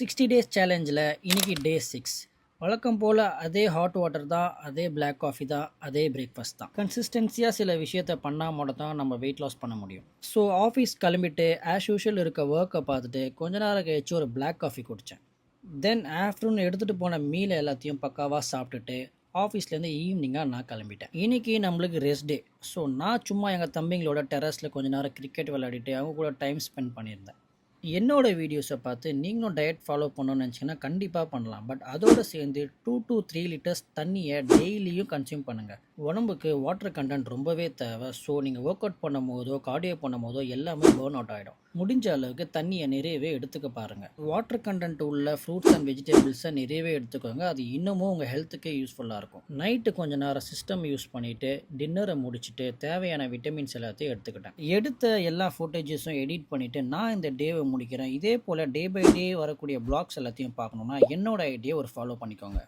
60 days சேலஞ்சில் இன்னைக்கு டே 6. வழக்கம் போல் அதே ஹாட் வாட்டர் தான், அதே பிளாக் காஃபி தான், அதே பிரேக்ஃபாஸ்ட் தான். கன்சிஸ்டன்சியாக சில விஷயத்த பண்ணால் மட்டும் தான் நம்ம வெயிட் லாஸ் பண்ண முடியும். ஸோ ஆஃபீஸ் கிளம்பிட்டு ஆஸ் யூஷுவல் இருக்க ஒர்க்கை பார்த்துட்டு கொஞ்ச நேரம் கழிச்சு ஒரு பிளாக் காஃபி குடித்தேன். தென் ஆஃப்டர்நூன் எடுத்துகிட்டு போன மீல் எல்லாத்தையும் பக்காவாக சாப்பிட்டுட்டு ஆஃபீஸ்லேருந்து ஈவினிங்காக நான் கிளம்பிட்டேன். இன்றைக்கி நம்மளுக்கு ரெஸ்ட் டே. ஸோ நான் சும்மா எங்கள் தம்பிங்களோட டெரஸில் கொஞ்ச நேரம் கிரிக்கெட் விளையாடிட்டு அவங்க கூட டைம் ஸ்பெண்ட் பண்ணியிருந்தேன். என்னோட வீடியோஸை பார்த்து நீங்களும் டயட் ஃபாலோ பண்ணணும்னு நினச்சிங்கன்னா கண்டிப்பாக பண்ணலாம். பட் அதோடு சேர்ந்து 2 to 3 லிட்டர்ஸ் தண்ணியை டெய்லியும் கன்சியூம் பண்ணுங்கள். உடம்புக்கு வாட்டர் கண்டென்ட் ரொம்பவே தேவை. ஸோ நீங்கள் ஒர்க் அவுட் பண்ணும் போதோ கார்டியோ பண்ணும் போதோ எல்லாமே பர்ன் அவுட் ஆகிடும். முடிஞ்ச அளவுக்கு தண்ணியை நிறையவே எடுத்துக்க பாருங்கள். வாட்டர் கண்டென்ட் உள்ள ஃப்ரூட்ஸ் அண்ட் வெஜிடபிள்ஸை நிறையவே எடுத்துக்கோங்க. அது இன்னமும் உங்கள் ஹெல்த்துக்கே யூஸ்ஃபுல்லாக இருக்கும். நைட்டு கொஞ்சம் நேரம் சிஸ்டம் யூஸ் பண்ணிவிட்டு டின்னரை முடிச்சுட்டு தேவையான விட்டமின்ஸ் எல்லாத்தையும் எடுத்துக்கிட்டேன். எடுத்த எல்லா ஃபுட்டேஜஸும் எடிட் பண்ணிவிட்டு நான் இந்த டேவை முடிக்கிறேன். இதே போல் டே பை டே வரக்கூடிய பிளாக்ஸ் எல்லாத்தையும் பார்க்கணுன்னா என்னோட ஐடியா ஒரு ஃபாலோ பண்ணிக்கோங்க.